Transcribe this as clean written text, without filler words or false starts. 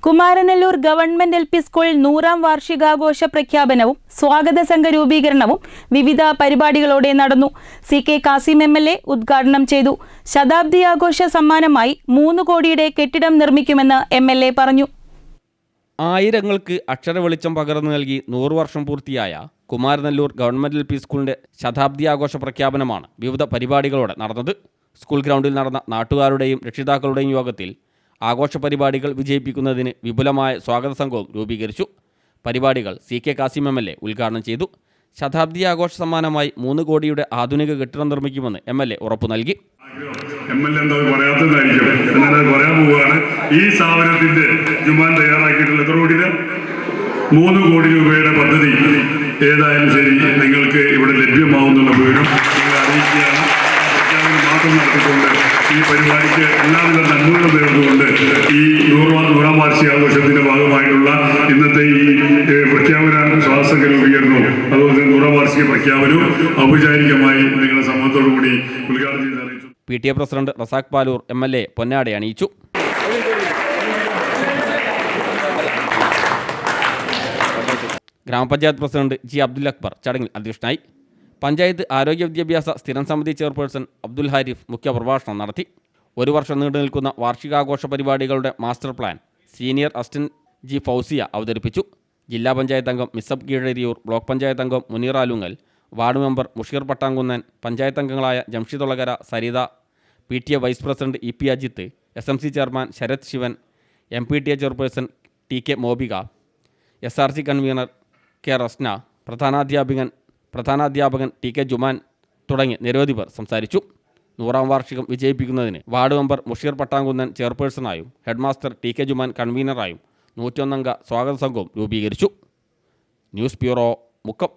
Kumaranellur government LP. School 100ാം വാർഷികാഘോഷ പ്രഖ്യാപനവും സ്വാഗത സംഘ രൂപീകരണവും വിവിധ പരിപാടികളോടെ നടന്നു. സി.കെ. കാസിം എം.എൽ.എ. ഉദ്ഘാടനം ചെയ്തു. ശതാബ്ദി ആഘോഷ സമ്മാനമായി 3 കോടിയുടെ കെട്ടിടം നിർമ്മിക്കുമെന്ന് എം.എൽ.എ. പറഞ്ഞു. ആയിരങ്ങൾക്ക് അക്ഷര വെളിച്ചം പകർന്നു നൽകി 100 വർഷം പൂർത്തിയായ കുമാരനെല്ലൂർ ഗവൺമെന്റ് എൽ.പി. സ്കൂളിന്റെ ശതാബ്ദി ആഘോഷ പ്രഖ്യാപനമാണ് വിവിധ പരിപാടികളോടെ നടന്നത്. സ്കൂൾ ഗ്രൗണ്ടിൽ നടന്ന നാട്ടുകാരുടെയും രക്ഷിതാക്കളുടെയും യോഗത്തിൽ ആഘോഷ പരിപാടികൾ വിജയിപ്പിക്കുന്നതിന് വിപുലമായ സ്വാഗത സംഘവും രൂപീകരിച്ചു. പരിപാടികൾ സി.കെ. കാസിം എം.എൽ.എ. ഉദ്ഘാടനം ചെയ്തു. ശതാബ്ദി ആഘോഷ സമ്മാനമായി 3 കോടിയുടെ ആധുനിക കെട്ടിടം നിർമ്മിക്കുമെന്ന് എം.എൽ.എ. ഉറപ്പു നൽകി. എം.എൽ.എ. എന്താ പറയാത്തതായിരിക്കും, എന്നാൽ അത് പറയാൻ പോവുകയാണ്. ഈ സ്ഥാപനത്തിന്റെ ജുമാൻ തയ്യാറാക്കിയിട്ടുള്ള എത്ര കോടിയുടെ 3 കോടി രൂപയുടെ പദ്ധതി ഏതായാലും ശരി നിങ്ങൾക്ക് ഇവിടെ ലഭ്യമാവുന്നുള്ള വിവരം നിങ്ങൾ അറിയിക്കുകയാണ്. മാത്രം നടത്തിക്കൊണ്ട് ഈ പരിപാടിക്ക് എല്ലാവിധ നന്മകളും നേർന്നുകൊണ്ട് ഈ 100ാം വാർഷികാഘോഷത്തിന്റെ ഭാഗമായിട്ടുള്ള ഇന്നത്തെ ഈ പ്രഖ്യാപന സ്വാഗത രൂപീകരണവും അതുപോലെ തന്നെ 100ാം വാർഷിക പ്രഖ്യാപനവും ഔപചാരികമായി നിങ്ങളുടെ സമ്മതത്തോടു കൂടി ഉദ്ഘാടനം ചെയ്ത് അറിയിച്ചു. PTA. President Razak Paloor MLA. പൊന്നാട അണിയിച്ചു. ഗ്രാമപഞ്ചായത്ത് പ്രസിഡന്റ് ജി. അബ്ദുൽ അക്ബർ ചടങ്ങിൽ അധ്യക്ഷനായി. പഞ്ചായത്ത് ആരോഗ്യ വിദ്യാഭ്യാസ സ്ഥിരം സമിതി ചെയർപേഴ്സൺ അബ്ദുൽ ഹാരിഫ് മുഖ്യപ്രഭാഷണം നടത്തി. 1 വർഷം നീണ്ടു നിൽക്കുന്ന വാർഷികാഘോഷ പരിപാടികളുടെ master plan senior assistant G. Fousiya അവതരിപ്പിച്ചു. ജില്ലാ പഞ്ചായത്ത് അംഗം മിസബ് കീഴരിയൂർ, ബ്ലോക്ക് പഞ്ചായത്ത് അംഗം മുനീർ ആലുങ്ങൽ, വാർഡ് മെമ്പർ മുഷീർ പട്ടാങ്കുന്നൻ, പഞ്ചായത്ത് അംഗങ്ങളായ Jamshid Olakara, Saritha, PTA. Vice president EP. Ajith, SMC. Chairman Sarath Sivan, MPTA. Chairperson TK. Mobika, SRC. Convener K. Rasna, പ്രധാനാധ്യാപകൻ ടി.കെ. ജുമാൻ തുടങ്ങി നിരവധി പേർ സംസാരിച്ചു. 100ാം വാർഷികം വിജയിപ്പിക്കുന്നതിന് വാർഡ് മെമ്പർ മുഷീർ പട്ടാങ്കുന്നൻ ചെയർപേഴ്സണായും ഹെഡ്മാസ്റ്റർ ടി.കെ. ജുമാൻ കൺവീനറായും 101 അംഗ സ്വാഗത സംഘവും രൂപീകരിച്ചു. News bureau, Mukkam.